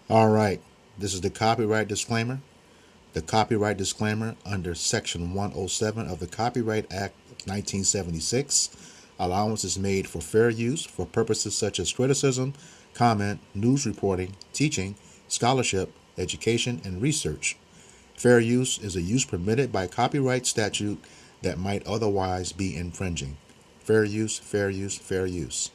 All right, this is the copyright disclaimer. The copyright disclaimer under Section 107 of the Copyright Act of 1976. Allowance is made for fair use for purposes such as criticism, comment, news reporting, teaching, scholarship, education, and research. Fair use is a use permitted by copyright statute that might otherwise be infringing. Fair use, fair use, fair use.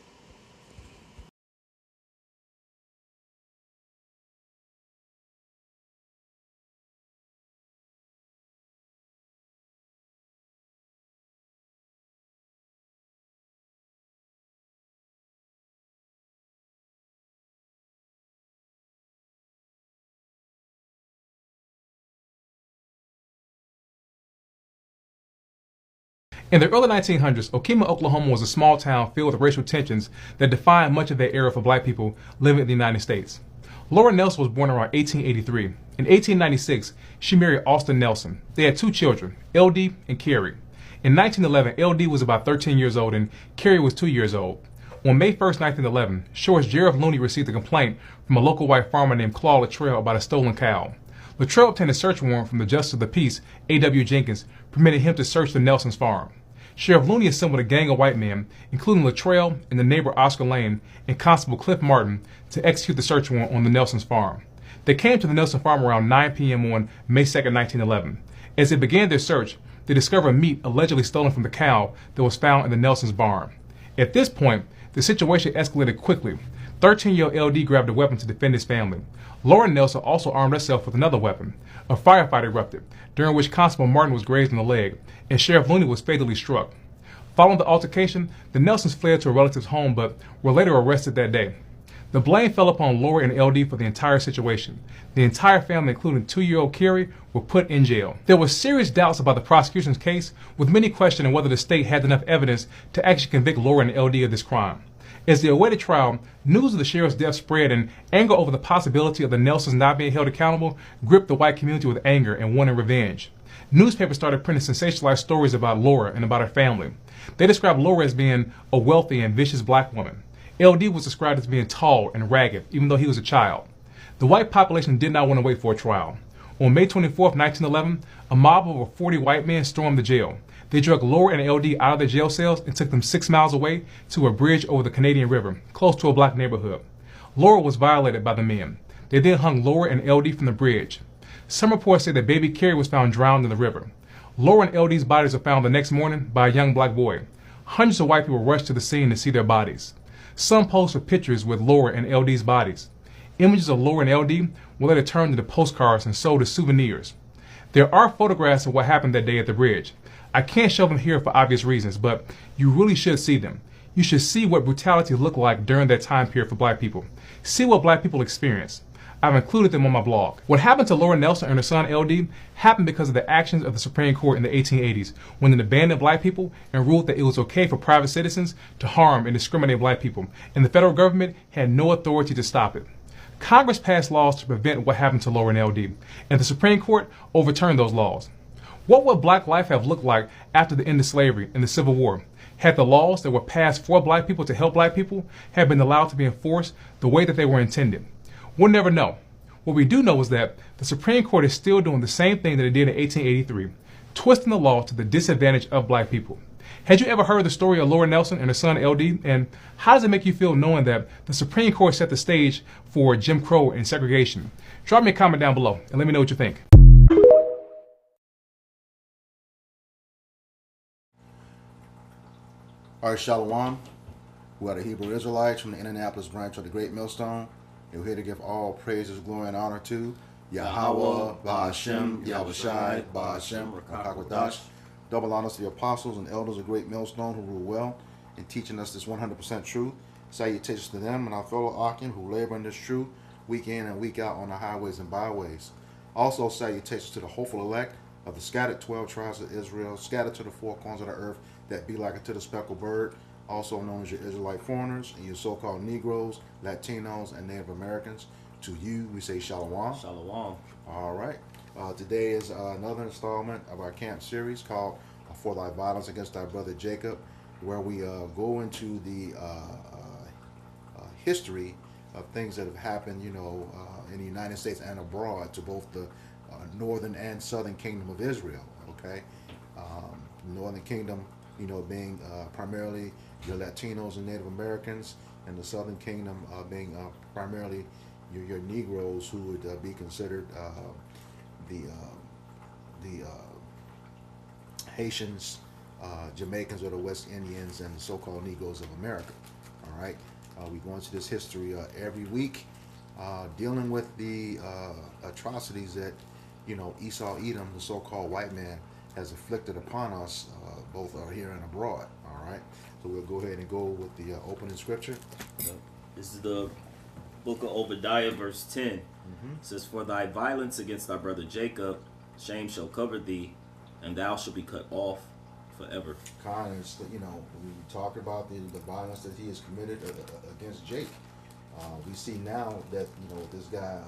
In the early 1900s, Okemah, Oklahoma was a small town filled with racial tensions that defined much of that era for black people living in the United States. Laura Nelson was born around 1883. In 1896, she married Austin Nelson. They had two children, LD and Carrie. In 1911, LD was about 13 years old and Carrie was 2 years old. On May 1st, 1911, Sheriff Sheriff Looney received a complaint from a local white farmer named Claude Luttrell about a stolen cow. Luttrell obtained a search warrant from the Justice of the Peace, A.W. Jenkins, permitting him to search the Nelson's farm. Sheriff Looney assembled a gang of white men, including Luttrell and the neighbor Oscar Lane and Constable Cliff Martin, to execute the search warrant on the Nelson's farm. They came to the Nelson farm around 9 p.m. on May 2nd, 1911. As they began their search, they discovered meat allegedly stolen from the cow that was found in the Nelson's barn. At this point, the situation escalated quickly. 13-year-old LD grabbed a weapon to defend his family. Laura Nelson also armed herself with another weapon. A firefight erupted, during which Constable Martin was grazed in the leg, and Sheriff Looney was fatally struck. Following the altercation, the Nelsons fled to a relative's home but were later arrested that day. The blame fell upon Laura and LD for the entire situation. The entire family, including 2-year-old Carrie, were put in jail. There were serious doubts about the prosecution's case, with many questioning whether the state had enough evidence to actually convict Laura and LD of this crime. As they awaited trial, news of the sheriff's death spread, and anger over the possibility of the Nelsons not being held accountable gripped the white community with anger and wanted revenge. Newspapers started printing sensationalized stories about Laura and about her family. They described Laura as being a wealthy and vicious black woman. LD was described as being tall and ragged, even though he was a child. The white population did not want to wait for a trial. On May 24, 1911, a mob of over 40 white men stormed the jail. They dragged Laura and LD out of their jail cells and took them 6 miles away to a bridge over the Canadian River, close to a black neighborhood. Laura was violated by the men. They then hung Laura and LD from the bridge. Some reports say that baby Carrie was found drowned in the river. Laura and LD's bodies were found the next morning by a young black boy. Hundreds of white people rushed to the scene to see their bodies. Some posted pictures with Laura and LD's bodies. Images of Laura and LD were later turned into postcards and sold as souvenirs. There are photographs of what happened that day at the bridge. I can't show them here for obvious reasons, but you really should see them. You should see what brutality looked like during that time period for black people. See what black people experienced. I've included them on my blog. What happened to Laura Nelson and her son LD happened because of the actions of the Supreme Court in the 1880s, when it abandoned black people and ruled that it was okay for private citizens to harm and discriminate black people, and the federal government had no authority to stop it. Congress passed laws to prevent what happened to Laura and LD, and the Supreme Court overturned those laws. What would black life have looked like after the end of slavery and the Civil War? Had the laws that were passed for black people to help black people have been allowed to be enforced the way that they were intended? We'll never know. What we do know is that the Supreme Court is still doing the same thing that it did in 1883, twisting the law to the disadvantage of black people. Had you ever heard the story of Laura Nelson and her son LD? And how does it make you feel knowing that the Supreme Court set the stage for Jim Crow and segregation? Drop me a comment down below and let me know what you think. All right, Shalom. We are the Hebrew Israelites from the Indianapolis branch of the Great Millstone. We're here to give all praises, glory, and honor to Yahweh, Ba'ashem, Yahushai, Ba'ashem, Rakakwadash. Double honors to the apostles and elders of Great Millstone who rule well in teaching us this 100% truth. Salutations to them and our fellow Akim who labor in this truth week in and week out on the highways and byways. Also, salutations to the hopeful elect of the scattered 12 tribes of Israel, scattered to the four corners of the earth that be like unto the speckled bird, also known as your Israelite foreigners and your so-called Negroes, Latinos, and Native Americans. To you, we say Shalom. Shalom. All right. Today is another installment of our camp series called For Thy Violence Against Thy Brother Jacob, where we go into the history things that have happened, in the United States and abroad to both the northern and southern kingdom of Israel. Okay, northern kingdom, being primarily your Latinos and Native Americans, and the southern kingdom being primarily your Negroes, who would be considered the Haitians, Jamaicans, or the West Indians, and the so-called Negroes of America. All right, we go into this history every week, dealing with the atrocities that Esau Edom, the so-called white man, has afflicted upon us, both here and abroad. All right, so we'll go ahead and go with the opening scripture. This is the book of Obadiah, verse 10. It says, "For thy violence against thy brother Jacob, shame shall cover thee, and thou shalt be cut off forever." Kindness, we talk about the violence that he has committed against Jake. We see now that this guy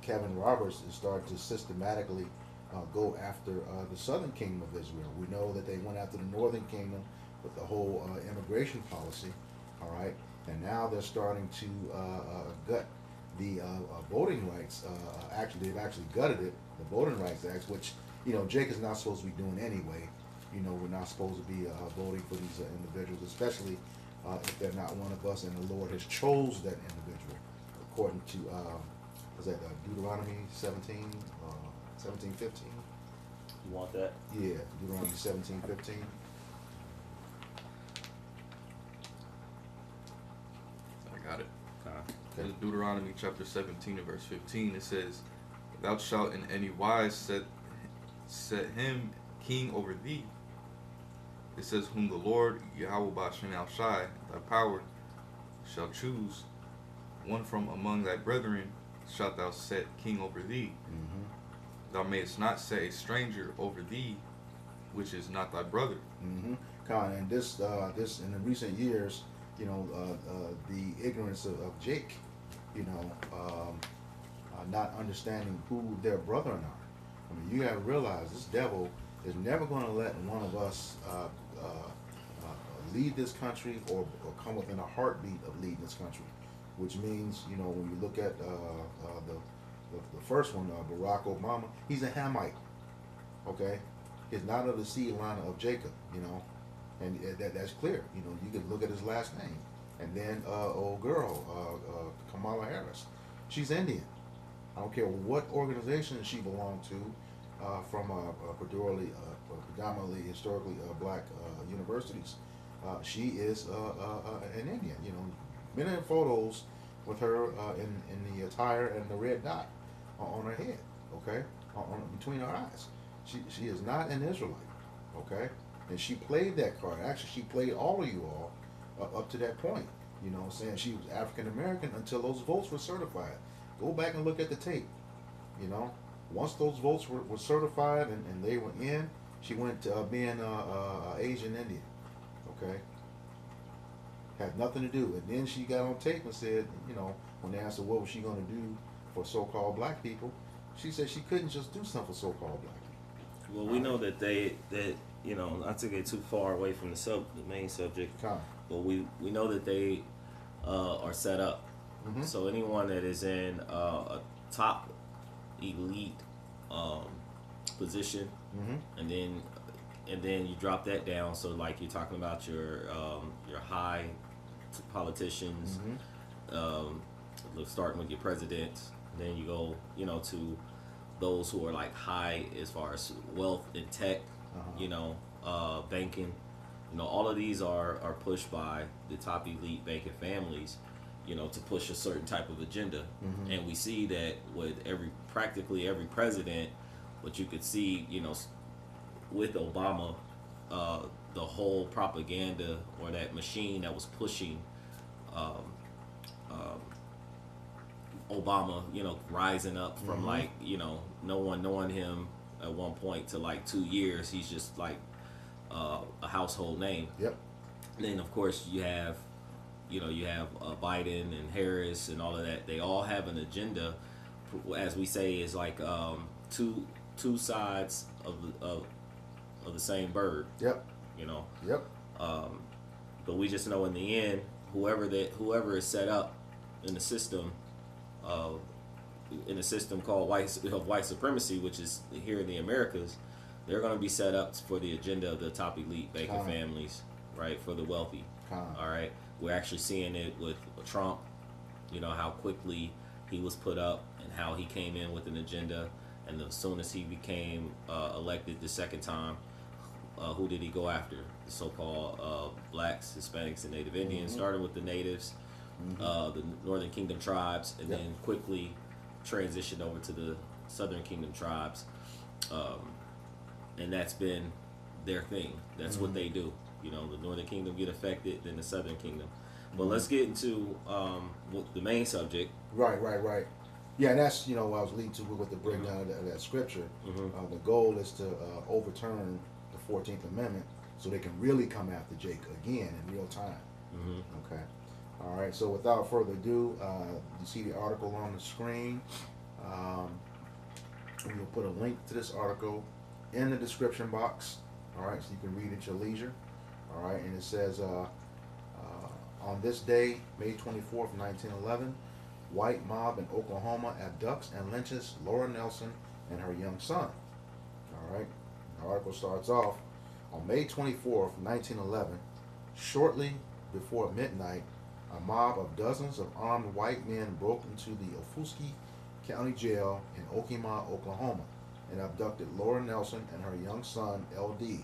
Kevin Roberts is starting to systematically go after the southern kingdom of Israel. We know that they went after the northern kingdom with the whole immigration policy. All right, and now they're starting to gut the voting rights. They've actually gutted it, the Voting Rights Act, which Jake is not supposed to be doing anyway. We're not supposed to be voting for these individuals, especially if they're not one of us, and the Lord has chose that individual, according to was that Deuteronomy 17, 17:15. You want that? Yeah, Deuteronomy 17:15. I got it. Okay. In Deuteronomy chapter 17 and verse 15, it says, "Thou shalt in any wise set him king over thee." It says, "Whom the Lord Yahweh Bashem Al Shai, thy power, shall choose, one from among thy brethren shalt thou set king over thee. Thou mayest not set a stranger over thee, which is not thy brother." And this in the recent years, the ignorance of Jake, not understanding who their brethren are. I mean, you got to realize this devil is never going to let one of us lead this country or come within a heartbeat of leading this country. Which means, when you look at the first one, Barack Obama, he's a Hamite. Okay, he's not of the seed line of Jacob. And that's clear. You can look at his last name. And then old girl, Kamala Harris, she's Indian. I don't care what organization she belonged to, from predominantly historically black universities. She is an Indian. Many photos with her in the attire and the red dot on her head. Okay, on between her eyes. She is not an Israelite. Okay, and she played that card. Actually, she played all of you all up to that point. Saying she was African American until those votes were certified. Go back and look at the tape. Once those votes were certified and they went in, she went to being Asian Indian. Okay, had nothing to do. And then she got on tape and said, when they asked her what was she going to do for so-called black people, she said she couldn't just do something for so-called black people. Well, we know that not to get too far away from the main subject, but we know that they are set up. So anyone that is in a top elite position, and then you drop that down. So like you're talking about your high politicians, starting with your presidents. Then you go to those who are like high as far as wealth and tech, banking. All of these are pushed by the top elite banking families, to push a certain type of agenda. And we see that with practically every president, but you could see, with Obama, the whole propaganda or that machine that was pushing Obama, rising up from no one knowing him at one point to like 2 years. He's just like a household name. Yep. And then of course you have Biden and Harris and all of that. They all have an agenda, as we say, is like two sides of the same bird. Yep. Yep. But we just know in the end, whoever is set up in the system of in a system called white supremacy, which is here in the Americas, they're going to be set up for the agenda of the top elite banking families, right, for the wealthy. All right, we're actually seeing it with Trump. You know how quickly he was put up and how he came in with an agenda, and as soon as he became elected the second time, who did he go after? The so-called blacks, Hispanics, and Native Indians. Started with the natives, the Northern Kingdom tribes, and then quickly transitioned over to the Southern Kingdom tribes, and that's been their thing. That's what they do. You know, the Northern Kingdom get affected, then the Southern Kingdom. But let's get into the main subject. Right. Yeah, and that's, you know, what I was leading to with the breakdown of that scripture. The goal is to overturn the 14th Amendment so they can really come after Jake again in real time. Okay. All right. So without further ado, you see the article on the screen. We will put a link to this article in the description box. All right, so you can read at your leisure. All right, and it says, on this day, May 24th, 1911, white mob in Oklahoma abducts and lynches Laura Nelson and her young son. All right, the article starts off, on May 24th, 1911, shortly before midnight, a mob of dozens of armed white men broke into the Ofuski County Jail in Okemah, Oklahoma, and abducted Laura Nelson and her young son, LD.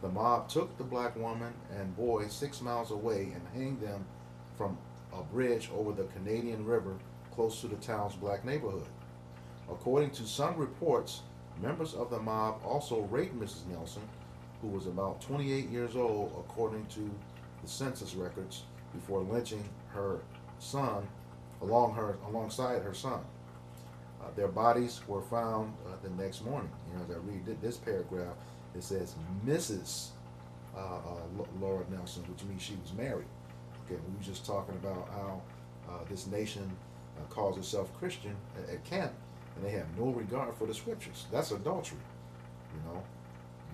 The mob took the black woman and boy 6 miles away and hanged them from a bridge over the Canadian River close to the town's black neighborhood. According to some reports, members of the mob also raped Mrs. Nelson, who was about 28 years old according to the census records, before lynching her son alongside her son. Their bodies were found the next morning. You know, as I read this paragraph, it says Mrs. Laura Nelson, which means she was married. Okay, we were just talking about how this nation calls itself Christian at camp, and they have no regard for the scriptures. That's adultery. You know,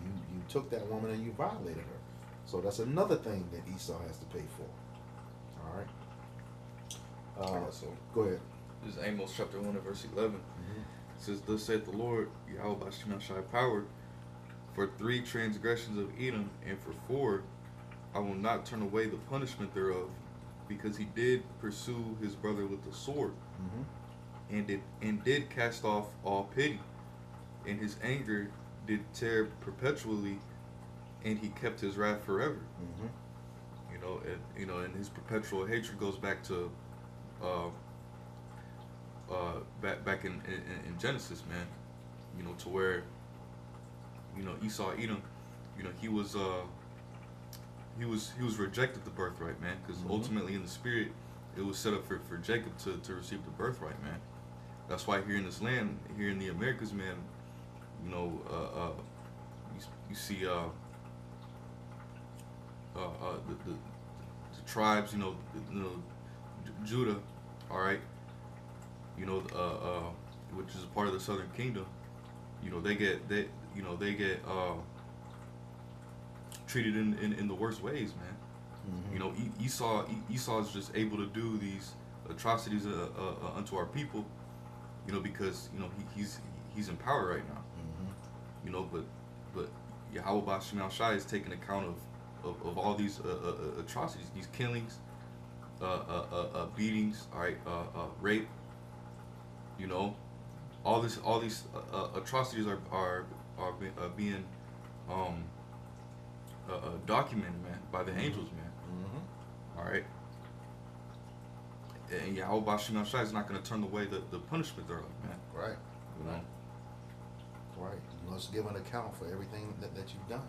you took that woman and you violated her. So that's another thing that Esau has to pay for. All right. So go ahead. This is Amos chapter 1 and verse 11. It says, "Thus saith the Lord, Yahweh Bashim Shai Power, for 3 transgressions of Edom, and for 4, I will not turn away the punishment thereof, because he did pursue his brother with the sword, and did cast off all pity, and his anger did tear perpetually, and he kept his wrath forever." And his perpetual hatred goes back to back in Genesis, man. You know, to where, you know, Esau, Edom, you know, he was rejected the birthright, man, because ultimately in the spirit it was set up for Jacob to receive the birthright, man. That's why here in this land, here in the Americas, man, you know, you see the tribes, you know, Judah, all right, you know, which is a part of the Southern Kingdom. You know, they get treated in the worst ways, man. You know, Esau is just able to do these atrocities unto our people, you know, because, you know, he's in power right now. You know, but Yahweh Bashim Shai is taking account of all these atrocities, these killings, beatings, all right, rape. You know, all these atrocities are being documented, man, by the angels, man. All right, and Yahweh Bashim Shai is not going to turn away the punishment thereof, man. Right. You know. Right. You must give an account for everything that you've done.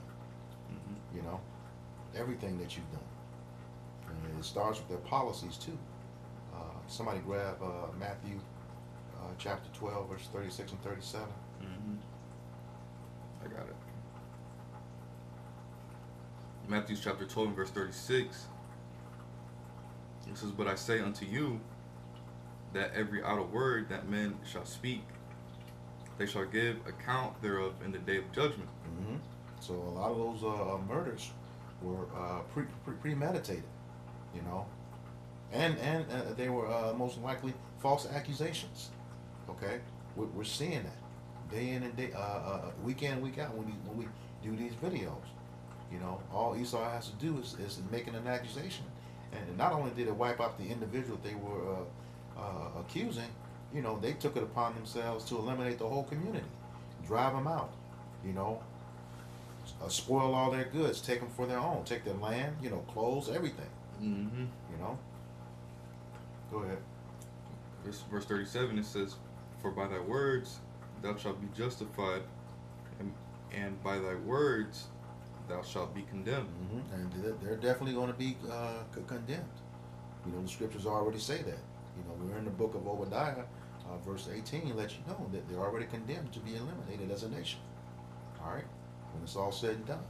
You know, everything that you've done. And it starts with their policies too. Somebody grab Matthew chapter 12, verse 36 and 37. I got it. Matthew chapter 12 and verse 36. It says, "But I say unto you, that every idle word that men shall speak, they shall give account thereof in the day of judgment." So a lot of those murders were premeditated. You know, and they were most likely false accusations. Okay, we're seeing that day in and day, week in and week out when we do these videos. You know, all Esau has to do is making an accusation, and not only did it wipe out the individual they were accusing, you know, they took it upon themselves to eliminate the whole community, drive them out, you know, spoil all their goods, take them for their own, take their land, you know, clothes, everything. Mm-hmm. You know. Go ahead. Verse 37, it says, "For by thy words thou shalt be justified, and by thy words thou shalt be condemned." Mm-hmm. And they're definitely going to be condemned. You know, the scriptures already say that. You know, we're in the book of Obadiah, verse 18, lets you know that they're already condemned to be eliminated as a nation. All right, when it's all said and done.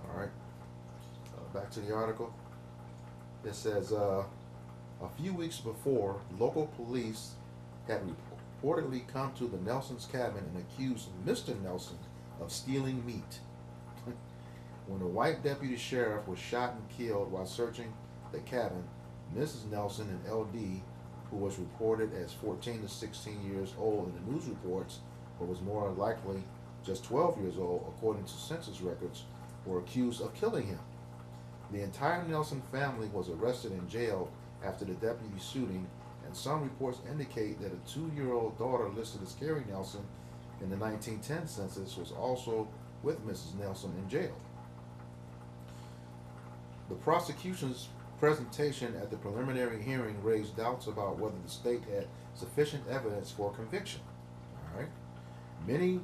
All right, back to the article. It says, a few weeks before, local police had reportedly come to the Nelson's cabin and accused Mr. Nelson of stealing meat. When a white deputy sheriff was shot and killed while searching the cabin, Mrs. Nelson and LD, who was reported as 14 to 16 years old in the news reports, but was more likely just 12 years old according to census records, were accused of killing him. The entire Nelson family was arrested and jailed after the deputy shooting, and some reports indicate that a 2-year-old daughter listed as Carrie Nelson in the 1910 census was also with Mrs. Nelson in jail. The prosecution's presentation at the preliminary hearing raised doubts about whether the state had sufficient evidence for conviction. All right. Many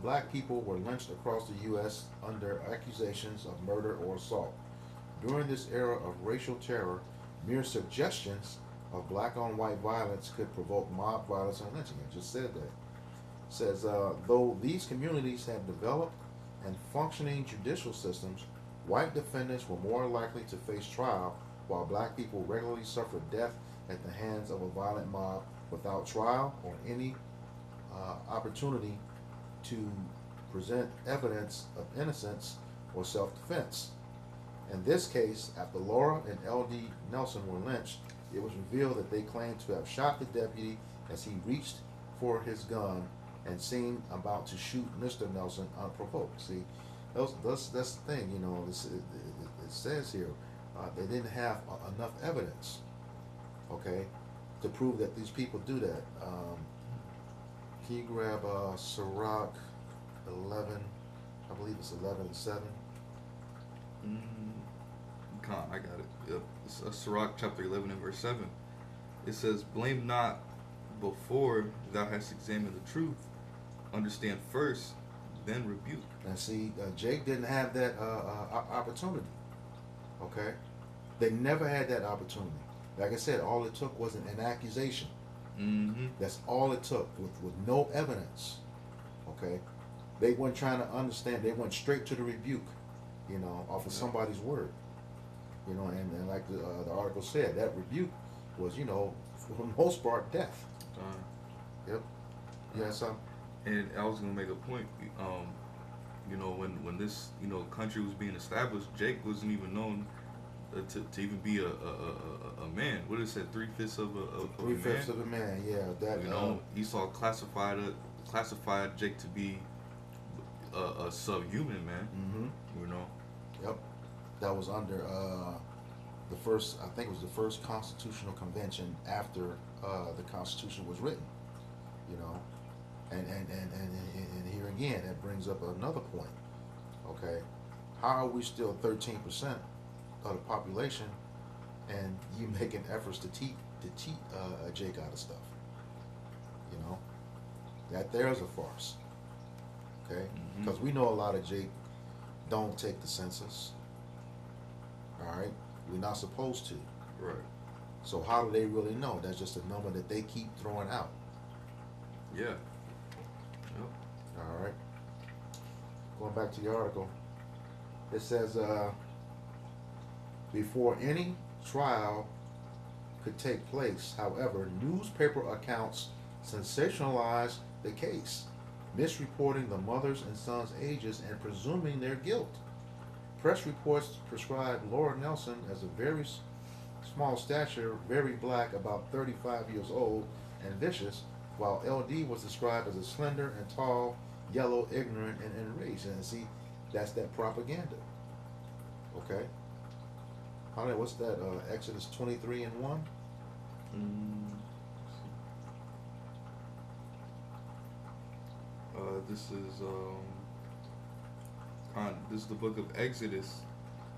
black people were lynched across the U.S. under accusations of murder or assault. During this era of racial terror, mere suggestions of black-on-white violence could provoke mob violence and lynching. I just said that. It says, though these communities have developed and functioning judicial systems, white defendants were more likely to face trial, while black people regularly suffered death at the hands of a violent mob without trial or any opportunity to present evidence of innocence or self-defense. In this case, after Laura and L.D. Nelson were lynched, it was revealed that they claimed to have shot the deputy as he reached for his gun and seemed about to shoot Mr. Nelson unprovoked. See, that's the thing, you know, it says here, they didn't have enough evidence, okay, to prove that these people do that. Can you grab Sirach 11, I believe it's 11:7. I got it. Yep. It's Sirach chapter 11 and verse 7. It says, "Blame not before thou hast examined the truth. Understand first, then rebuke." And see, Jake didn't have that opportunity. Okay, they never had that opportunity. Like I said, all it took was an accusation. Mm-hmm. That's all it took, with no evidence. Okay, they weren't trying to understand. They went straight to the rebuke, you know, off of somebody's word. You know, and like the article said, that rebuke was, you know, for the most part, death. Yep. Yeah, so. And I was gonna make a point. You know, when this, you know, country was being established, Jake wasn't even known to even be a man. What is it? 3/5 of a man. 3/5 of a man. Yeah, that. You know, Esau classified Jake to be a subhuman man. Mm-hmm. You know. Yep. That was under the first. I think it was the first constitutional convention after the Constitution was written. You know. And here again, that brings up another point. Okay, how are we still 13% of the population, and you making efforts to cheat Jake out of stuff? You know, that there's a farce. Okay, because we know a lot of Jake don't take the census. All right, we're not supposed to. Right. So how do they really know? That's just a number that they keep throwing out. Yeah. All right. Going back to the article, it says before any trial could take place, however, newspaper accounts sensationalized the case, misreporting the mother's and son's ages and presuming their guilt. Press reports prescribed Laura Nelson as a very small stature, very black, about 35 years old, and vicious, while LD was described as a slender and tall, yellow, ignorant, and enraged. And see, that's that propaganda. Okay? What's that? Exodus 23 and 1? This is the book of Exodus,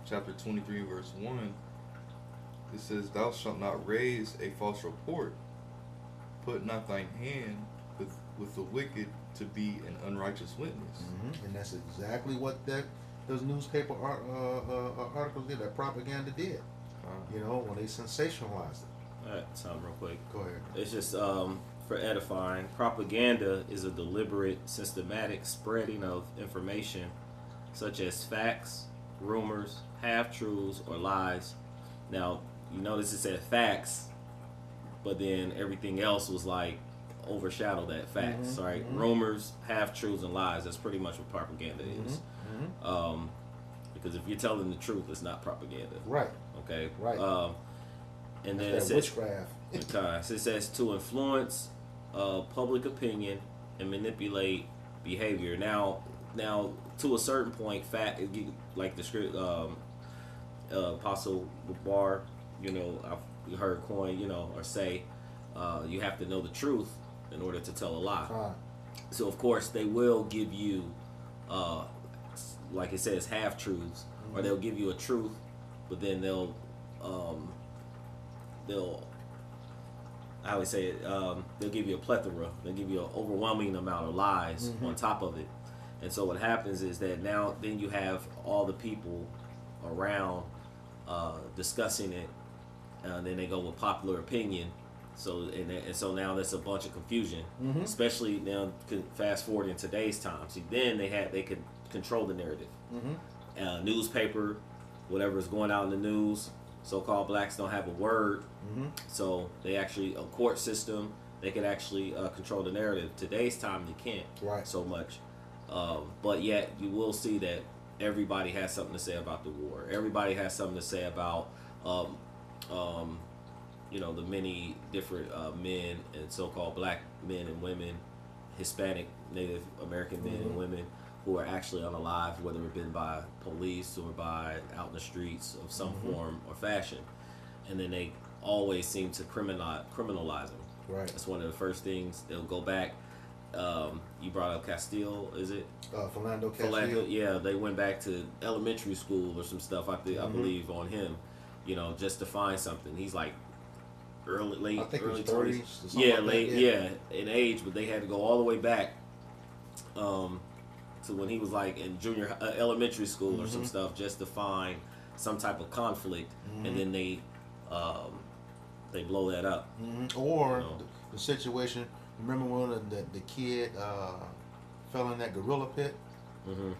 chapter 23, verse 1. It says, "Thou shalt not raise a false report. Put not thine hand with the wicked to be an unrighteous witness." And that's exactly what those newspaper articles did. That propaganda did. You know, when they sensationalized it. All right, something real quick. Go ahead. It's just for edifying. Propaganda is a deliberate, systematic spreading of information, such as facts, rumors, half-truths, or lies. Now, you notice it said facts, but then everything else was like overshadowed that facts, right? Rumors, half-truths, and lies. That's pretty much what propaganda is. Because if you're telling the truth, it's not propaganda. Right. Okay. Right. And then That's it that says, witchcraft. so it says to influence public opinion and manipulate behavior. Now, to a certain point, like the script, Apostle Bar, you know, I've heard coin, you know, or say, you have to know the truth in order to tell a lie. Right. So of course they will give you, like it says, half truths, or they'll give you a truth, but then they'll I would say it, they'll give you a plethora. They'll give you an overwhelming amount of lies on top of it. And so what happens is that then you have all the people around discussing it, and then they go with popular opinion. So and so now there's a bunch of confusion, especially now. Fast forward in today's time. See, then they could control the narrative. Newspaper, whatever's going out in the news. So-called blacks don't have a word, so they actually a court system. They could actually control the narrative. Today's time they can't so much, but yet you will see that everybody has something to say about the war. Everybody has something to say about you know, the many different men and so-called black men and women, Hispanic, Native American men and women who are actually unalive, whether it been by police or by out in the streets of some form or fashion. And then they always seem to criminalize them. Right. That's one of the first things. They'll go back. You brought up Castile, is it? Philando Castile. Yeah, they went back to elementary school or some stuff, I believe, on him, you know, just to find something. He's like early 30s. Yeah, in age, but they had to go all the way back to when he was like in elementary school or some stuff, just to find some type of conflict, and then they blow that up. Or you know? the situation. Remember when the kid fell in that gorilla pit? And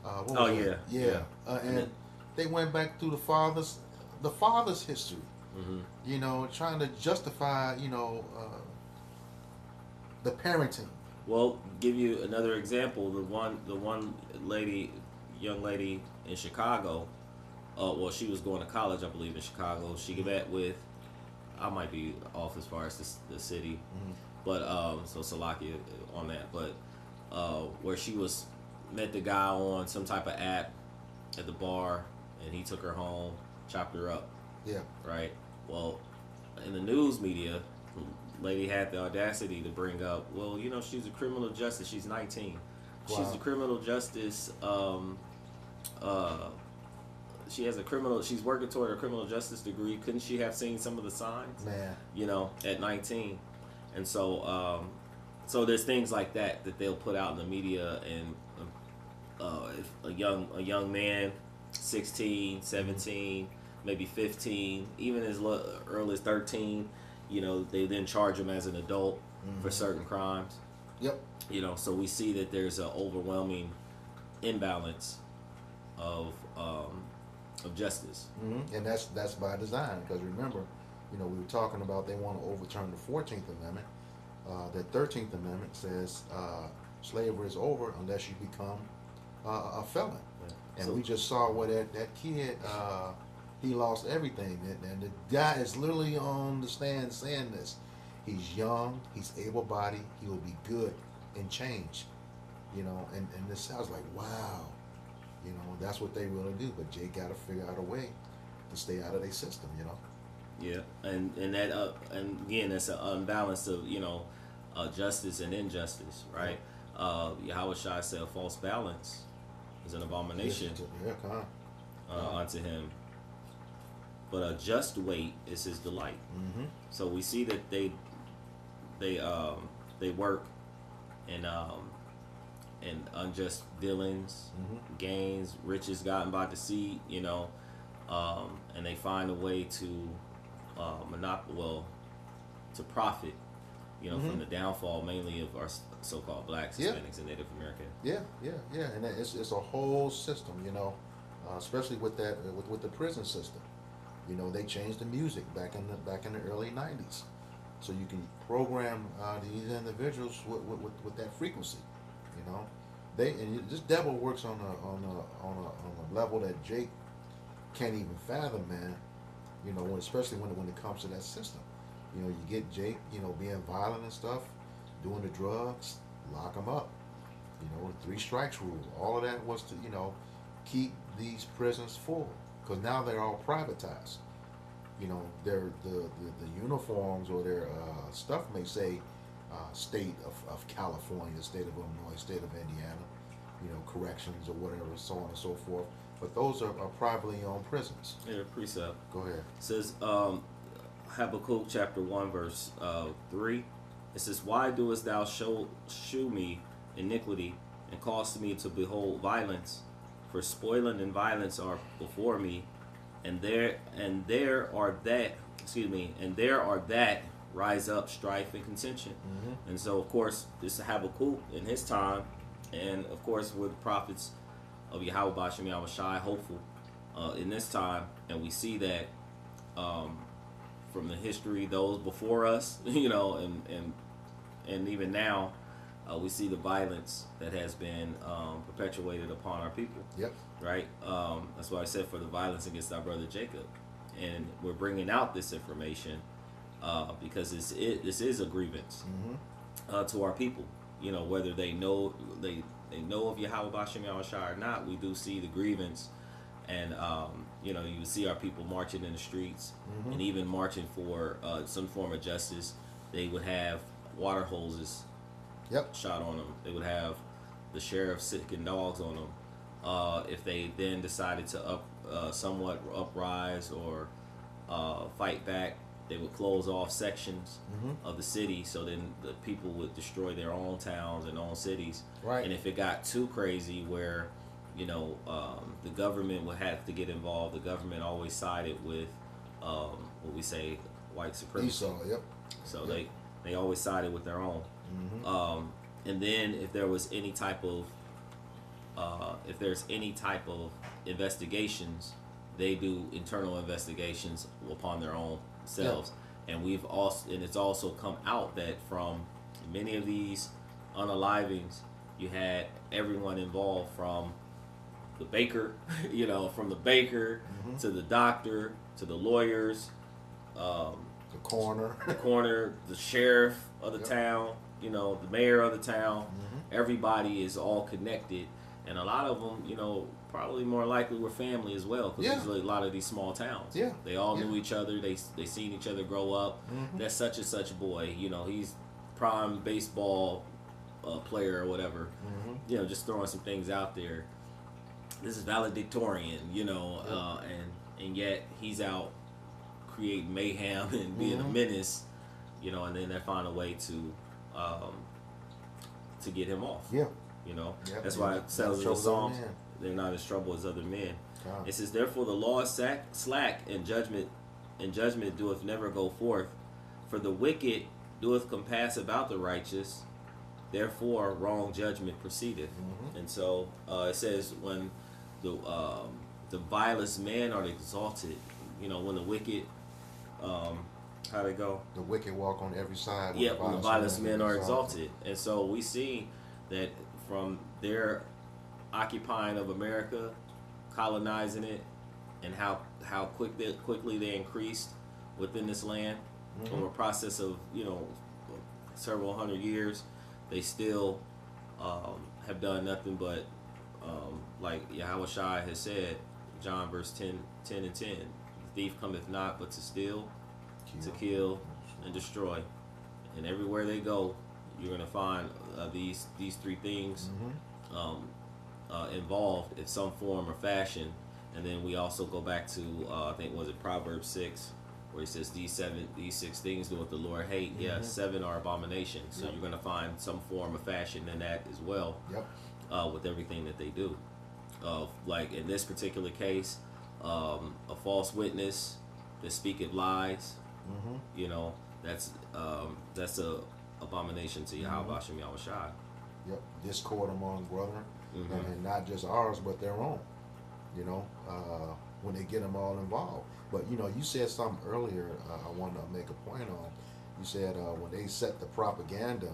they went back through the father's history. You know, trying to justify, you know, the parenting. Well, give you another example. The one young lady in Chicago. Well, she was going to college, I believe, in Chicago. She met with, I might be off as far as the city, but so Salakia on that. But where she met the guy on some type of app at the bar, and he took her home, chopped her up. Yeah. Right. Well, in the news media, lady had the audacity to bring up, well, you know, she's a criminal justice. She's 19. Wow. She's a criminal justice. She has she's working toward a criminal justice degree. Couldn't she have seen some of the signs? Man. You know, at 19. And so, so there's things like that they'll put out in the media, and if a young man, 16, 17, maybe 15, even as early as 13, you know, they then charge him as an adult for certain crimes. Yep. You know, so we see that there's an overwhelming imbalance of justice. And that's by design, because remember, you know, we were talking about they want to overturn the 14th Amendment. The 13th Amendment says slavery is over unless you become a felon. Yeah. And so, we just saw what that kid He lost everything, and the guy is literally on the stand saying this. He's young, he's able-bodied, he will be good and change. And this sounds like, wow. That's what they really do. But Jay got to figure out a way to stay out of their system. Yeah, and that and again, that's an unbalance of justice and injustice, right? Yahweh Shai said, "False balance is an abomination unto him, but a just weight is his delight." Mm-hmm. So we see that they work in unjust dealings, Mm-hmm. gains, riches gotten by deceit, and they find a way to to profit, Mm-hmm. from the downfall mainly of our so-called blacks, Yeah. Hispanics, and Native American. Yeah, and it's a whole system, especially with that with the prison system. They changed the music back in the early '90s, so you can program these individuals with that frequency. This devil works on a level that Jake can't even fathom, man. Especially when it comes to that system. You get Jake, being violent and stuff, doing the drugs, lock him up. The 3 strikes rule. All of that was to, keep these prisons full, because now they're all privatized. Their the uniforms or their stuff may say state of California, state of Illinois, state of Indiana, corrections or whatever, so on and so forth. But those are privately owned prisons. Yeah, precept. Go ahead. It says Habakkuk chapter 1 verse 3. It says, "Why doest thou shew me iniquity, and cause me to behold violence? For spoiling and violence are before me, and there are that rise up strife and contention." Mm-hmm. And so, of course, this is Habakkuk in his time, and of course, with prophets of Yahweh Bashem Yahweh Shai, hopeful in this time, and we see that from the history, those before us, and even now, we see the violence that has been perpetuated upon our people. Yep. Right? That's why I said, for the violence against our brother Jacob. And we're bringing out this information because this is a grievance to our people. Whether they know of Yahweh Bashem Yahweh Shai or not, we do see the grievance. And, you would see our people marching in the streets and even marching for some form of justice. They would have water hoses shot on them. They would have the sheriff sicking dogs on them. If they then decided to somewhat uprise or fight back, they would close off sections of the city, so then the people would destroy their own towns and own cities. Right. And if it got too crazy where the government would have to get involved, the government always sided with what we say white supremacy. Esau, yep. So they always sided with their own. Mm-hmm. And then if there was any type of investigations, they do internal investigations upon their own selves. Yeah. And it's also come out that from many of these unalivings, you had everyone involved, from the baker, from the baker to the doctor to the lawyers, the coroner, the sheriff of the town, the mayor of the town. Everybody is all connected, and a lot of them, probably more likely were family as well, because usually a lot of these small towns, they all knew each other. They seen each other grow up. That's such and such boy, he's prime baseball player or whatever. Just throwing some things out there. This is valedictorian, and yet he's out creating mayhem and being a menace, and then they find a way to get him off. That's why it says in the Psalms, they're not as troubled as other men. It says, "Therefore the law is slack, and judgment doeth never go forth. For the wicked doeth compass about the righteous, therefore wrong judgment proceedeth." And so it says, when the vilest men are exalted, when the wicked, how they go? The wicked walk on every side. Yeah, when the vilest men are exalted. And so we see that from their occupying of America, colonizing it, and how how quickly they increased within this land over a process of several hundred years. They still have done nothing but like Yahweh Shai has said, John verse 10 and 10, the thief cometh not but to steal, to kill, and destroy. And everywhere they go, you're going to find these three things involved in some form or fashion. And then we also go back to I think was it Proverbs 6, where he says these 6 things do what the Lord hate. Yeah, 7 are abominations. So you're going to find some form of fashion in that as well. With everything that they do. Like in this particular case, a false witness that speaketh lies. That's a abomination to Yahweh Hashem Yahweh Shai. Discord among brethren, and not just ours, but their own. When they get them all involved. But you said something earlier. I wanted to make a point on. You said when they set the propaganda,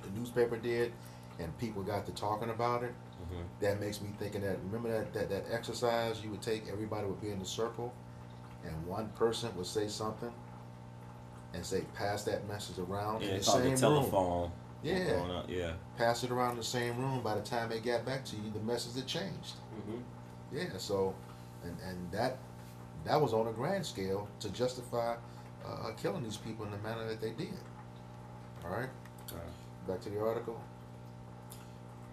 the newspaper did, and people got to talking about it. That makes me thinking that, remember that exercise you would take, everybody would be in a circle, and one person would say something and say, pass that message around in the same room. Telephone. Yeah. Pass it around in the same room. By the time they got back to you, the message had changed. So, and that was on a grand scale to justify killing these people in the manner that they did. All right. Back to the article.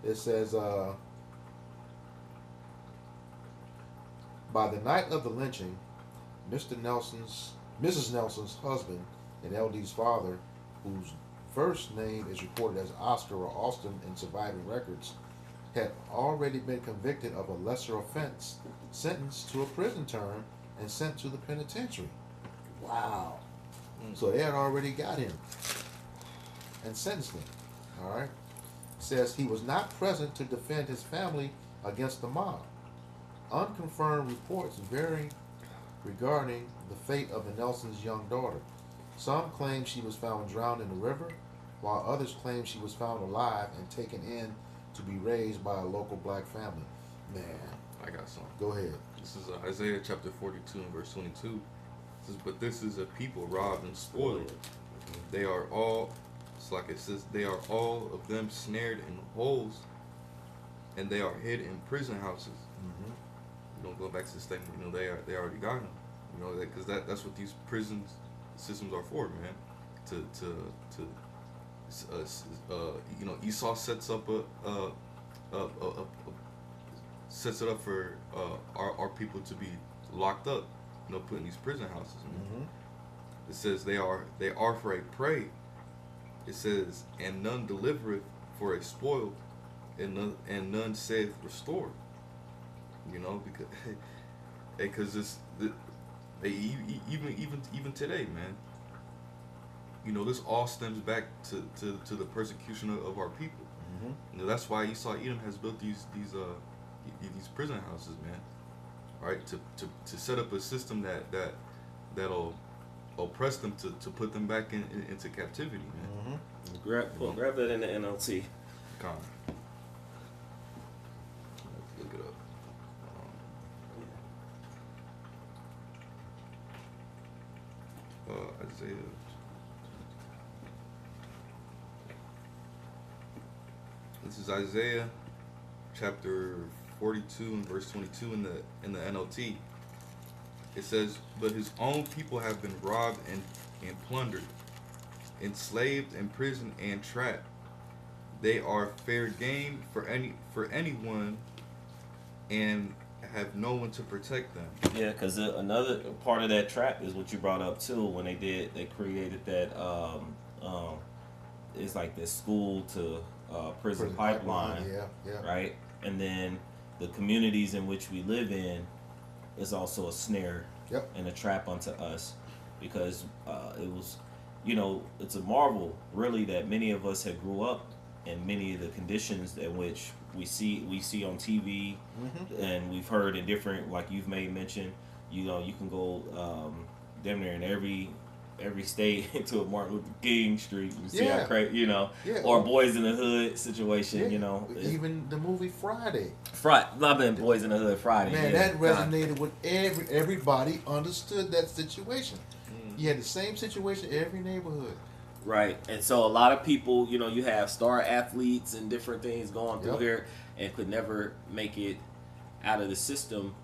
It says, by the night of the lynching, Mrs. Nelson's husband and LD's father, whose first name is recorded as Oscar or Austin in surviving records, had already been convicted of a lesser offense, sentenced to a prison term, and sent to the penitentiary. Wow. So they had already got him and sentenced him. All right. Says he was not present to defend his family against the mob. Unconfirmed reports vary regarding the fate of the Nelsons' young daughter. Some claim she was found drowned in the river, while others claim she was found alive and taken in to be raised by a local black family. Man, I got some. Go ahead. This is Isaiah chapter 42 and verse 22. It says, but this is a people robbed and spoiled. They are all, it's like it says, they are all of them snared in holes, and they are hid in prison houses. You don't go back to the statement. They already got him. Because that's what these prison systems are for, man. Esau sets up sets it up for our people to be locked up, put in these prison houses. It says they are for a prey. It says, and none delivereth for a spoil, and none saith restored. Because even today, man. This all stems back to the persecution of our people. That's why Esau Edom has built these prison houses, man. All right, to set up a system that'll oppress them to put them back into captivity, man. Grab that in the NLT. Come on. Look it up. Isaiah. This is Isaiah chapter 42 and verse 22 in the NLT. It says, but his own people have been robbed and plundered, enslaved, imprisoned, and trapped. They are fair game for anyone, and have no one to protect them. Yeah, because another part of that trap is what you brought up too. When they created that, it's like this school to prison pipeline, right? And then the communities in which we live in is also a snare and a trap unto us, because it was, it's a marvel really that many of us had grew up in many of the conditions in which we see on TV, and we've heard in different, like you've made mention, you can go damn near in every every state into a Martin Luther King Street. You see Yeah. how crazy, you know, Yeah. or Boys in the Hood situation, Yeah. you know. Even the movie Friday. I've been Boys in the Hood Friday. Man, yeah. that resonated with everybody understood that situation. You had the same situation in every neighborhood. Right, and so a lot of people, you know, you have star athletes and different things going through Yep. here and could never make it out of the system.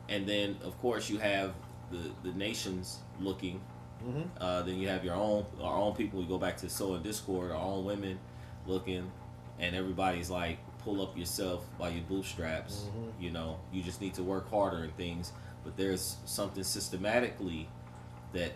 And then, of course, you have the nations looking. Then you have our own people. We go back to Soul and Discord, our own women looking, and everybody's like, pull up yourself by your bootstraps. You know, you just need to work harder and things. But there's something systematically that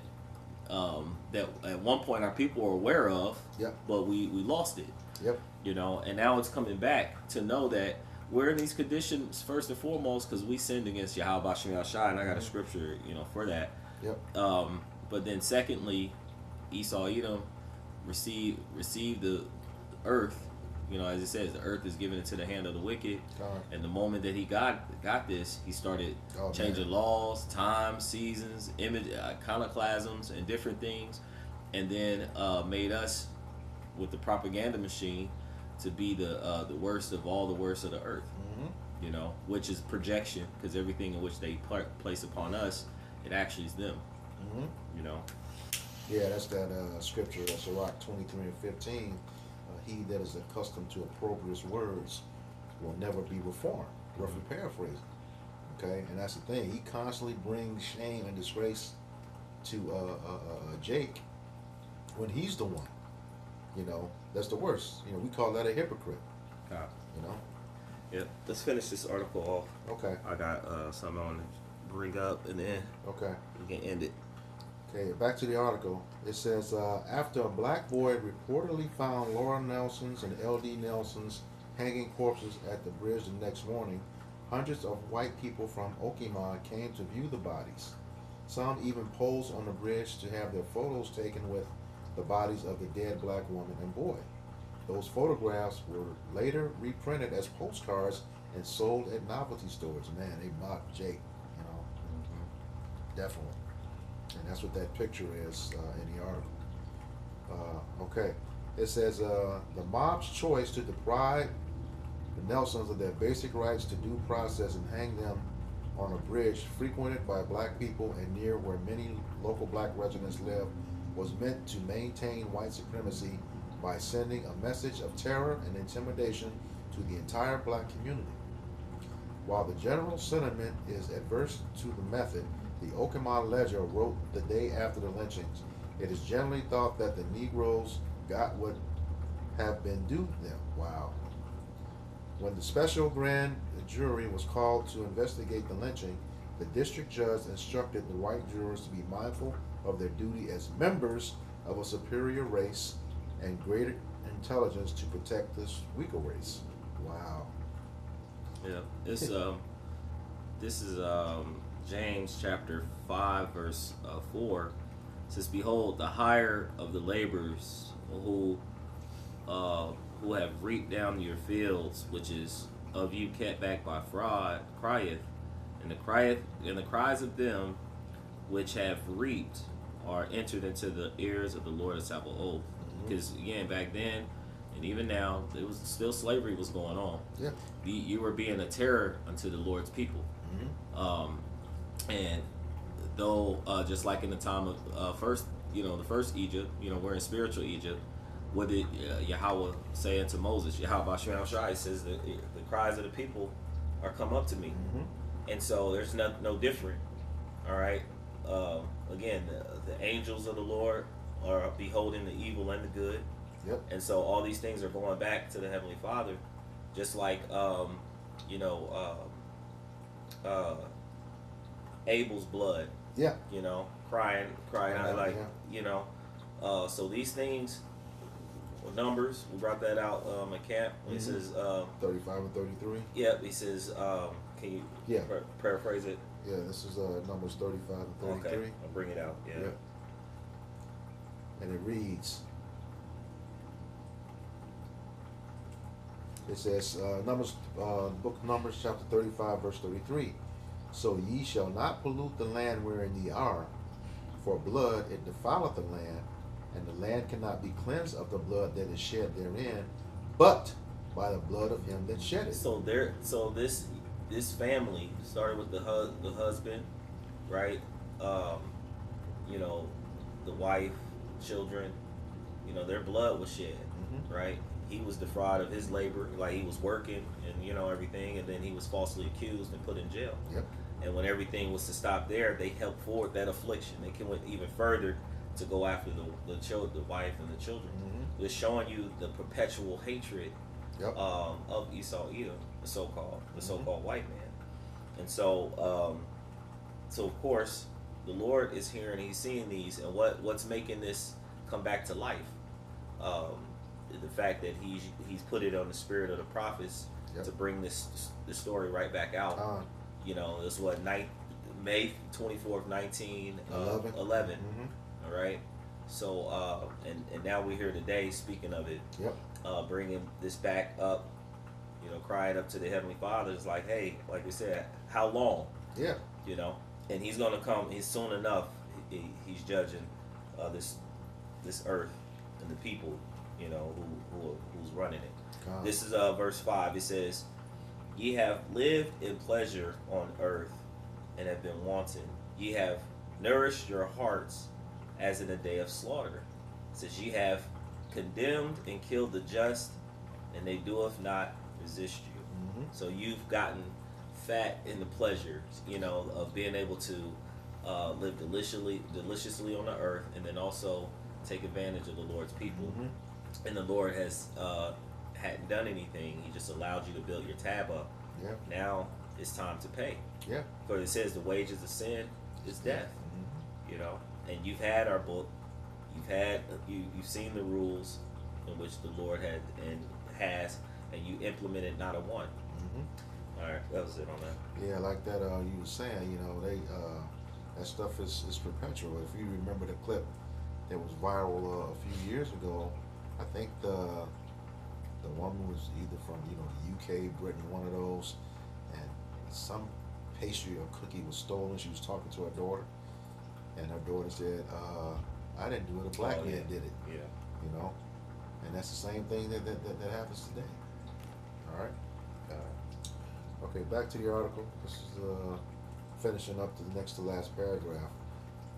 that at one point our people were aware of, Yep. but we lost it. Yep. You know, and now it's coming back to know that we're in these conditions first and foremost because we sinned against Yahweh Shem Yahshai, and I got a scripture, you know, for that. Yep. But then secondly, Esau Edom received the earth. You know, as it says, the earth is given into the hand of the wicked. And the moment that he got this, he started changing laws, times, seasons, image, iconoclasms, and different things, and then made us with the propaganda machine to be the worst of all the worst of the earth. You know, which is projection, because everything in which they place upon us, it actually is them. You know. Yeah, that's that scripture, that's Sirach 23 and 15. He that is accustomed to opprobrious words will never be reformed. Roughly paraphrasing. Okay, and that's the thing. He constantly brings shame and disgrace to Jake when he's the one. You know, that's the worst. You know, we call that a hypocrite. You know. Yeah. Let's finish this article off. Okay. I got something I want to bring up, and then we can end it. Okay, back to the article. It says, after a black boy reportedly found Laura Nelson's and L.D. Nelson's hanging corpses at the bridge the next morning, hundreds of white people from Okemah came to view the bodies. Some even posed on the bridge to have their photos taken with the bodies of the dead black woman and boy. Those photographs were later reprinted as postcards and sold at novelty stores. Man, they mocked Jake, you know. Definitely. And that's what that picture is in the article. Okay. It says, the mob's choice to deprive the Nelsons of their basic rights to due process and hang them on a bridge frequented by black people and near where many local black residents live was meant to maintain white supremacy by sending a message of terror and intimidation to the entire black community. While the general sentiment is adverse to the method, the Okemah Ledger wrote the day after the lynchings, it is generally thought that the Negroes got what have been due them. Wow. When the special grand jury was called to investigate the lynching, the district judge instructed the white jurors to be mindful of their duty as members of a superior race and greater intelligence to protect this weaker race. Wow. Yeah. This is James chapter 5 verse 4. It says, "Behold, the hire of the laborers who have reaped down your fields, which is of you kept back by fraud, crieth, and the cries of them which have reaped are entered into the ears of the Lord of Sabaoth." Because again, back then and even now, it was still slavery was going on. Yeah. You were being a terror unto the Lord's people. And though, just like in the time of the first Egypt, we're in spiritual Egypt. What did Yahweh say unto Moses? Yahweh Shai says that the cries of the people are come up to me, and so there's no different. All right. Again, the angels of the Lord are beholding the evil and the good. Yep. And so all these things are going back to the Heavenly Father, just like Abel's blood. Yeah. Crying out like yeah. So these things, numbers, we brought that out at camp. He says 35 and 33. Yep. He says, can you paraphrase it? Yeah, this is Numbers 35 and 33. Okay, I'll bring it out. Yeah. Yep. And it reads, it says, book of Numbers chapter 35 verse 33. So ye shall not pollute the land wherein ye are, For blood it defileth the land, and the land cannot be cleansed of the blood that is shed therein, but by the blood of him that shed it. So this family started with the husband, right? You know, the wife, children. You know, their blood was shed, right? He was defrauded of his labor, like he was working and everything, and then he was falsely accused and put in jail. Yep. And when everything was to stop there, they helped forward that affliction. They went even further to go after the wife and the children. It's showing you the perpetual hatred of Esau Edom, the so-called white man. And so of course the Lord is hearing, he's seeing these, and what's making this come back to life. The fact that he's put it on the spirit of the prophets to bring this story right back out. It's what, May 24th, 1911. All right. So and now we're here today speaking of it. Bringing this back up. Crying up to the Heavenly Father is like, hey, like we said, how long? And he's gonna come. He's soon enough. He's judging this earth and the people, who's running it. This is verse 5. It says, "Ye have lived in pleasure on earth, and have been wanton. Ye have nourished your hearts as in a day of slaughter. It says, ye have condemned and killed the just, and they doeth not resist you." So you've gotten fat in the pleasures, of being able to live deliciously on the earth, and then also take advantage of the Lord's people. And the Lord has hadn't done anything. He just allowed you to build your tab up. Now it's time to pay. For it says the wages of sin is death. And you've had our book. You've seen the rules in which the Lord had and has, and you implemented not a one. All right, that was it on that. Yeah, like that. You were saying, they that stuff is perpetual. If you remember the clip that was viral a few years ago, I think the woman was either from the UK, Britain, one of those, and some pastry or cookie was stolen. She was talking to her daughter, and her daughter said, "I didn't do it. A black man did it." And that's the same thing that happens today. All right. Okay, back to the article. This is finishing up to the next to last paragraph.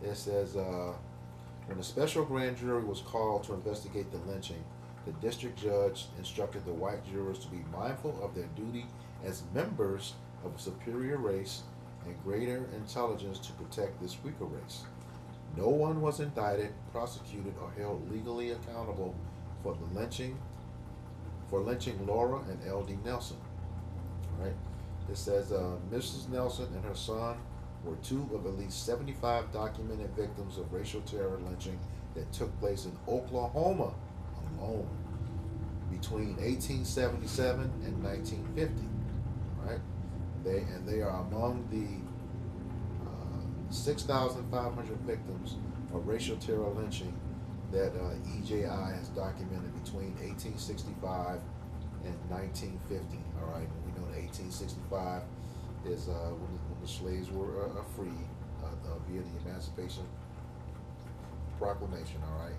It says, when a special grand jury was called to investigate the lynching, the district judge instructed the white jurors to be mindful of their duty as members of a superior race and greater intelligence to protect this weaker race. No one was indicted, prosecuted, or held legally accountable for lynching Laura and L.D. Nelson. All right. It says Mrs. Nelson and her son were two of at least 75 documented victims of racial terror lynching that took place in Oklahoma alone between 1877 and 1950. Right? They are among the 6,500 victims of racial terror lynching that EJI has documented between 1865 and 1950. All right, and we know that 1865 is when the slaves were freed via the Emancipation Proclamation. All right,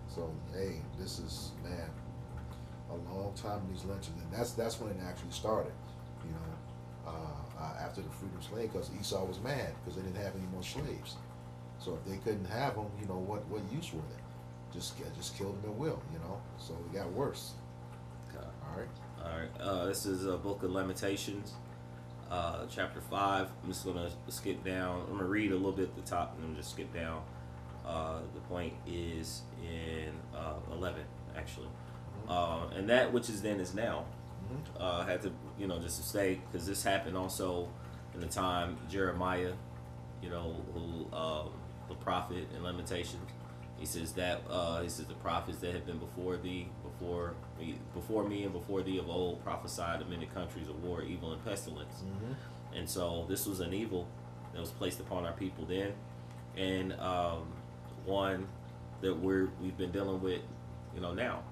so hey, this is a long time in these lynchings, and that's when it actually started. After the freedom of slaves, because Esau was mad because they didn't have any more slaves. So if they couldn't have them, what use were they? Just kill them at will, So it got worse. All right. This is a book of Lamentations, chapter 5. I'm just gonna skip down. I'm gonna read a little bit at the top and then just skip down. The point is in 11, actually. And that which is then is now. Had to, just to say, because this happened also in the time Jeremiah, who the prophet in Lamentations. He says that the prophets that have been before thee, before me and before thee of old prophesied of many countries of war, evil and pestilence. And so this was an evil that was placed upon our people then, and one that we've been dealing with, now.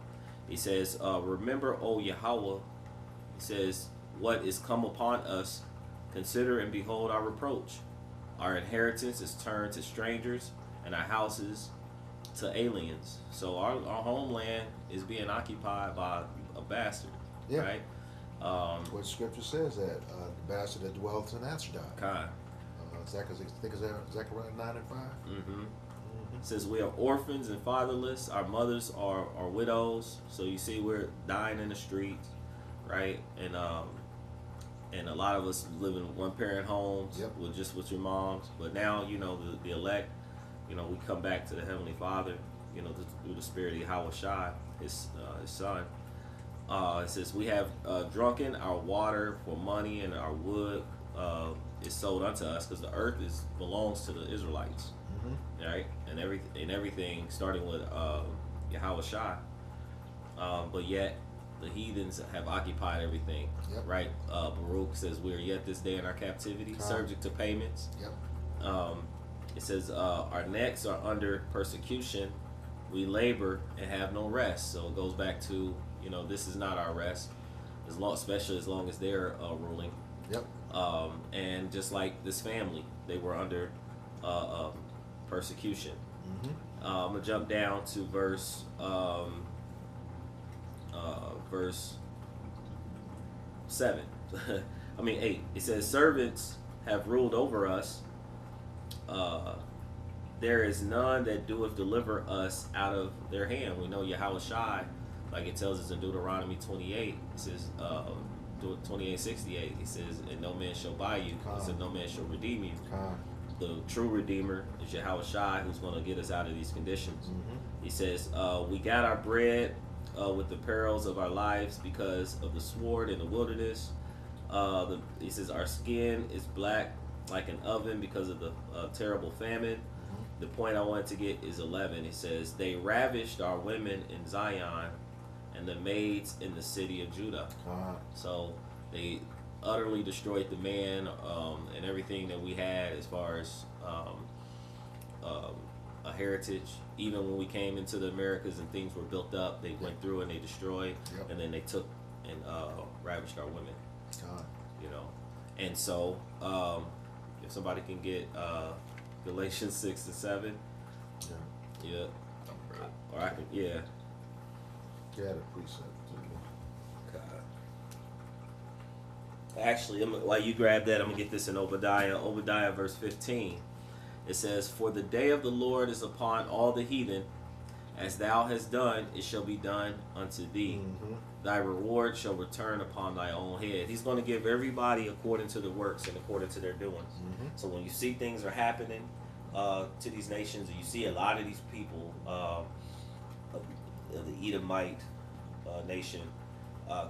He says, "Remember, O Yahweh," he says, "what is come upon us. Consider and behold our reproach. Our inheritance is turned to strangers, and our houses to aliens. So our homeland is being occupied by a bastard, Yeah. right? What scripture says that the bastard that dwells in Ashdod. Kind. Zechariah 9 and 5. Mm-hmm. It says we are orphans and fatherless. Our mothers are widows. So you see, we're dying in the streets, right? And a lot of us live in one-parent homes Yep. with your moms. But now, the elect, we come back to the Heavenly Father, through the Spirit of Yahweh Shai, his Son. It says we have drunken our water for money, and our wood is sold unto us, because the earth belongs to the Israelites, right? And everything starting with Yahweh Shai, but yet the heathens have occupied everything, Yep. right? Baruch says we are yet this day in our captivity, subject to payments. Yep. It says our necks are under persecution. We labor and have no rest. So it goes back to this is not our rest, especially as long as they're ruling. Yep. And just like this family, they were under persecution. I'm gonna jump down to verse 7. 8. It says, servants have ruled over us. There is none that doeth deliver us out of their hand. We know Yahweh Shai, like it tells us in Deuteronomy 28. It says 28:68. He says, and no man shall buy you. He said, no man shall redeem you. The true redeemer is Yahweh Shai, who's going to get us out of these conditions. He says, we got our bread with the perils of our lives because of the sword in the wilderness. He says, our skin is black like an oven because of the terrible famine. The point I wanted to get is 11. It says, they ravished our women in Zion and the maids in the city of Judah. So they utterly destroyed the man and everything that we had as far as a heritage. Even when we came into the Americas and things were built up, they went through and they destroyed, and then they took and ravished our women. And so if somebody can get Galatians 6 to 7, yeah, or I can, yeah. Get a precept. Actually, while you grab that, I'm going to get this in Obadiah. Obadiah verse 15. It says, for the day of the Lord is upon all the heathen. As thou hast done, it shall be done unto thee. Thy reward shall return upon thy own head. He's going to give everybody according to the works and according to their doings. So when you see things are happening to these nations, and you see a lot of these people, the Edomite nation,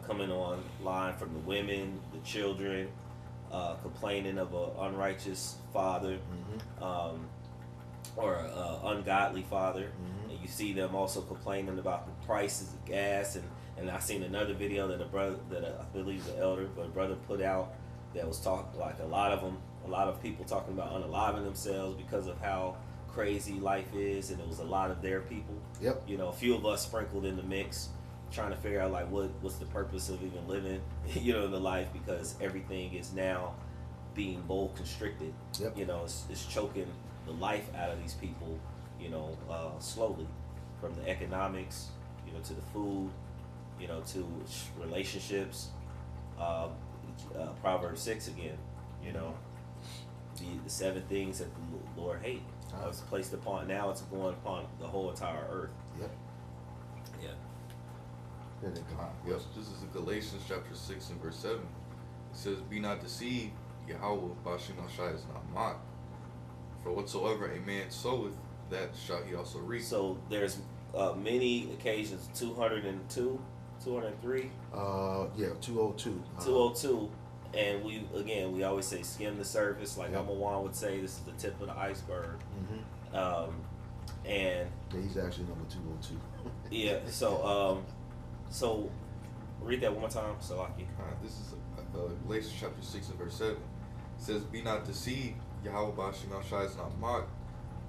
coming online from the women, the children, complaining of an unrighteous father, or an ungodly father. And you see them also complaining about the prices of gas. And I seen another video that I believe is an elder, but a brother put out that was talking like a lot of people talking about unaliving themselves because of how crazy life is, and it was a lot of their people. Yep. A few of us sprinkled in the mix, trying to figure out like what's the purpose of even living, in the life, because everything is now being bold constricted. Yep. It's choking the life out of these people, slowly, from the economics, to the food, to relationships. Proverbs 6 again, the 7 things that the Lord hates. It's placed upon, now it's going upon the whole entire earth. Yep. Yeah. Yes, this is Galatians chapter 6 and verse 7. It says, be not deceived, Yahweh Bashim Ashai is not mocked. For whatsoever a man soweth, that shall he also reap. So there's many occasions, 202, 203. 202. 202. And we always say skim the surface, like Amawan would say, this is the tip of the iceberg. And he's actually number 202. yeah, so read that one more time, Salaki. This is Galatians chapter 6 and verse 7. It says, be not deceived, Yahweh Bashim Ashai is not mocked.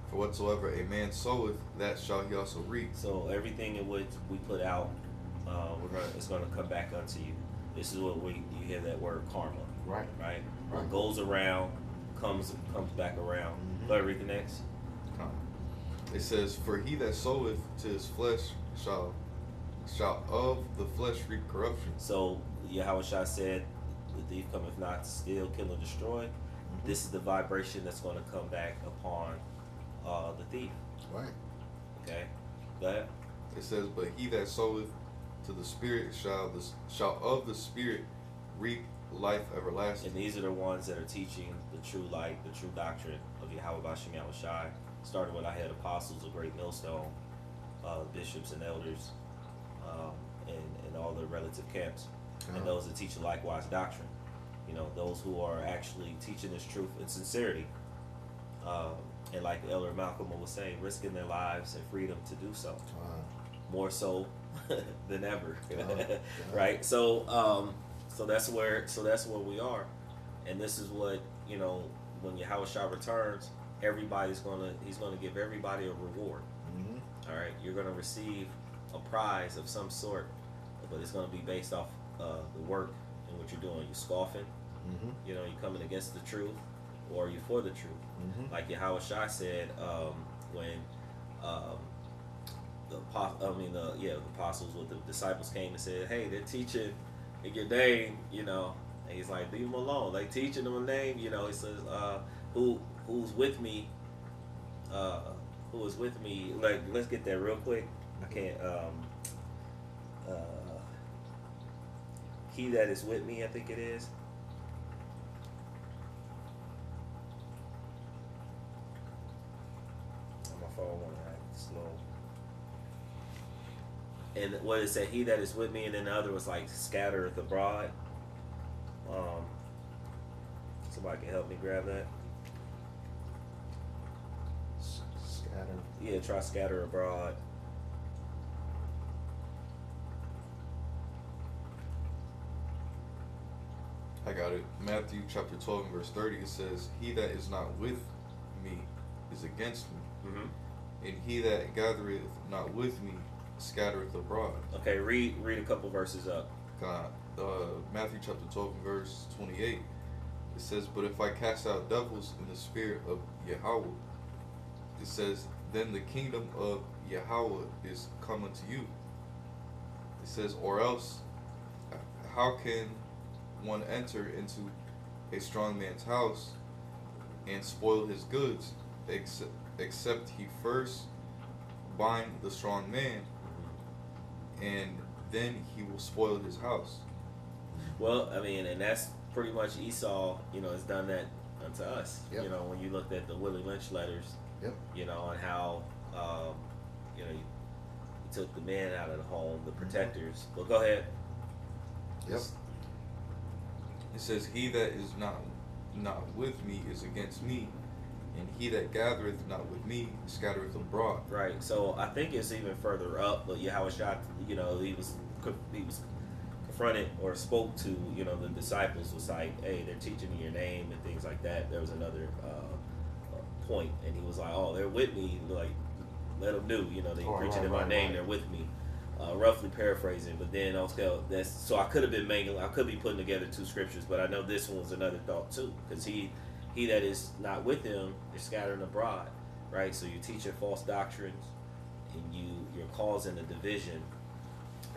For whatsoever a man soweth, that shall he also reap. So everything in which we put out, it's going to come back unto you. This is what you hear that word karma. Right. What goes around comes back around. Go ahead, read the next. It says, "For he that soweth to his flesh shall of the flesh reap corruption." So Yahweh Shah said, "The thief cometh not to steal, kill, and destroy." This is the vibration that's going to come back upon the thief. Right. Okay, go ahead. It says, "But he that soweth to the Spirit shall of the Spirit reap life everlasting." And these are the ones that are teaching the true light, the true doctrine of Yahweh Bashem Yahweh Shai. Started when I had apostles, a great millstone, bishops and elders, and all the relative camps, and those that teach a likewise doctrine. You know, those who are actually teaching this truth in sincerity. And like Elder Malcolm was saying, risking their lives and freedom to do so. More so than ever. Right? So that's where we are. And this is what, you know, when Yahweh Shah returns, he's gonna give everybody a reward. All right, you're gonna receive a prize of some sort, but it's gonna be based off the work and what you're doing. You scoffing, you know, you coming against the truth, or you for the truth. Like Yahweh Shah said when the apostles with the disciples came and said, "Hey, they're teaching in your name," you know, and he's like, "Leave them alone. They teaching them a name," you know. He says, "Who's with me? Who is with me?" Like, let's get there real quick. I can't. He that is with me, I think it is. My phone went slow. And what it said, "He that is with me," and then the other was like, "Scattereth abroad." Somebody can help me grab that. Scatter. Yeah, try "scatter abroad." I got it. Matthew chapter 12 and verse 30, it says, "He that is not with me is against me, and he that gathereth not with me scattereth abroad." Okay, read a couple verses up. God, Matthew chapter 12 and verse 28, it says, "But if I cast out devils in the spirit of Yahweh," it says, "then the kingdom of Yahweh is come unto you." It says, "Or else, how can one enter into a strong man's house and spoil his goods, except he first bind the strong man, and then he will spoil his house?" Well, I mean, and that's pretty much Esau, you know, has done that unto us. Yep. You know, when you looked at the Willie Lynch letters, Yep. you know, and how, you know, he took the men out of the home, the protectors. But go ahead. Yep. It says, "He that is not with me is against me, and he that gathereth not with me scattereth abroad." Right. So I think it's even further up, but Yahweh Shah, you know, he was confronted or spoke to, you know, the disciples, was like, "Hey, they're teaching in your name," and things like that. There was another point, and he was like, "Oh, they're with me," like, let them do, you know, they preaching in my name, they're with me. Roughly paraphrasing, but then also so I could have been I could be putting together two scriptures, but I know this one was another thought too, because he that is not with him is scattering abroad, right? So you're teaching false doctrines, and you're causing a division,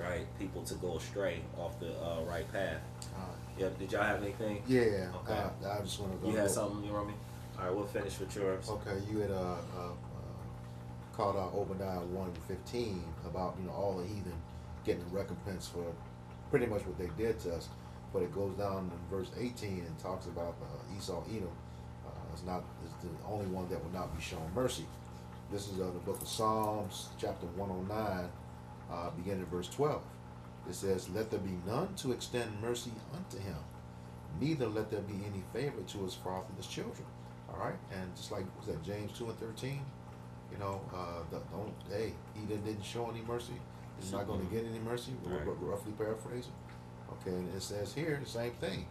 right? People to go astray off the right path. Yeah. Did y'all have anything? Yeah. Okay. I just want to go. You had something, you want me? All right, we'll finish with yours. Okay, you had called out Obadiah 1:15 about, you know, all the heathen getting a recompense for pretty much what they did to us, but it goes down in verse 18 and talks about Esau Edom is the only one that will not be shown mercy. This is the book of Psalms, chapter 109, beginning at verse 12. It says, "Let there be none to extend mercy unto him, neither let there be any favor to his fatherless children." All right, and just like was that James 2:13, you know, he didn't show any mercy. He's not going to get any mercy. Right. Roughly paraphrasing. Okay, and it says here the same thing.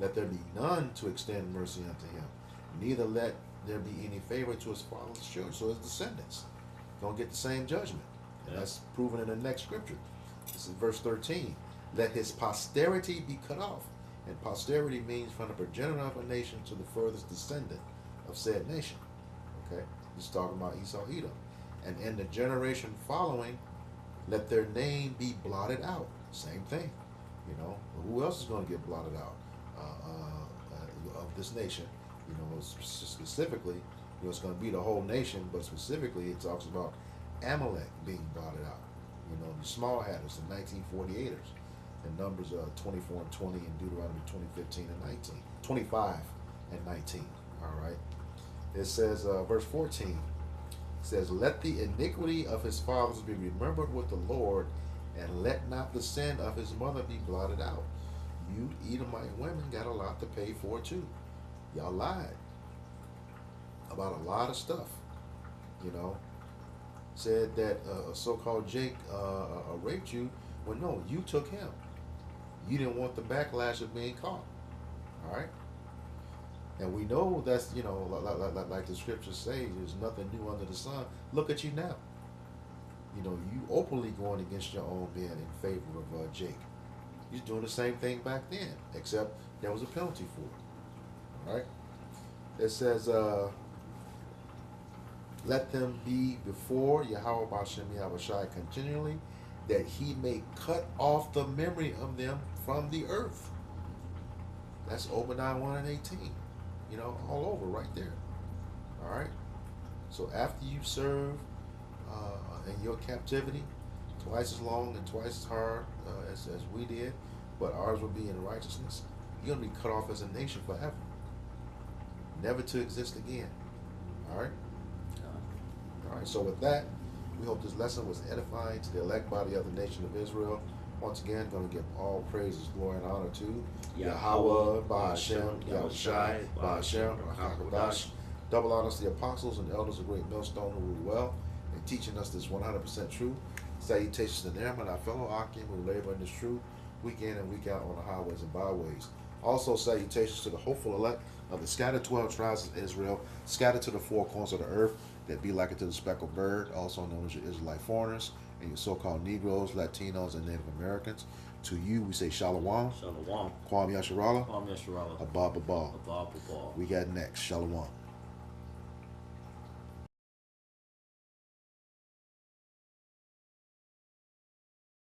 "Let there be none to extend mercy unto him, neither let there be any favor to his fatherless children." So his descendants don't get the same judgment. And that's proven in the next scripture. This is verse 13. "Let his posterity be cut off." And posterity means from the progenitor of a nation to the furthest descendant of said nation. Okay? He's talking about Esau Edom. and in the generation following, let their name be blotted out. Same thing. You know, who else is going to get blotted out of this nation? You know, specifically, you know, it's going to be the whole nation, but specifically, it talks about Amalek being blotted out. You know, the small hatters, the 1948ers, in Numbers 24 and 20, and Deuteronomy 20:15 and 19, 25 and 19. All right. It says, verse 14 says, "Let the iniquity of his fathers be remembered with the Lord, and let not the sin of his mother be blotted out." You Edomite women got a lot to pay for too. Y'all lied about a lot of stuff. You know, said that so-called Jake raped you. Well, no, you took him. You didn't want the backlash of being caught. All right. And we know that's, you know, like the scriptures say, there's nothing new under the sun. Look at you now. You know, you openly going against your own man in favor of Jake. He's doing the same thing back then, except there was a penalty for it. All right? It says, "Let them be before Yahweh Bashem Yahushai continually, that he may cut off the memory of them from the earth." That's Obadiah 1 and 18. You know, all over right there. All right? So after you serve in your captivity, twice as long and twice as hard as we did, but ours will be in righteousness, you're going to be cut off as a nation forever. Never to exist again. All right? All right, so with that, we hope this lesson was edifying to the elect body of the nation of Israel. Once again, going to give all praises, glory, and honor to Yahweh, Ba'ashem, Yahushai, Ba'ashem, HaKadosh. Double honors to the apostles and elders of Great Millstone who rule well and teaching us this 100% truth. Salutations to them and our fellow Akim who labor in this truth week in and week out on the highways and byways. Also, salutations to the hopeful elect of the scattered 12 tribes of Israel, scattered to the four corners of the earth, that be like it to the speckled bird, also known as your Israelite foreigners, and your so-called Negroes, Latinos, and Native Americans. To you, we say Shalom. Shalom. Kwam Yasharala. Kwam Yasharala. Abba Babal. Abba Babal. We got next. Shalom.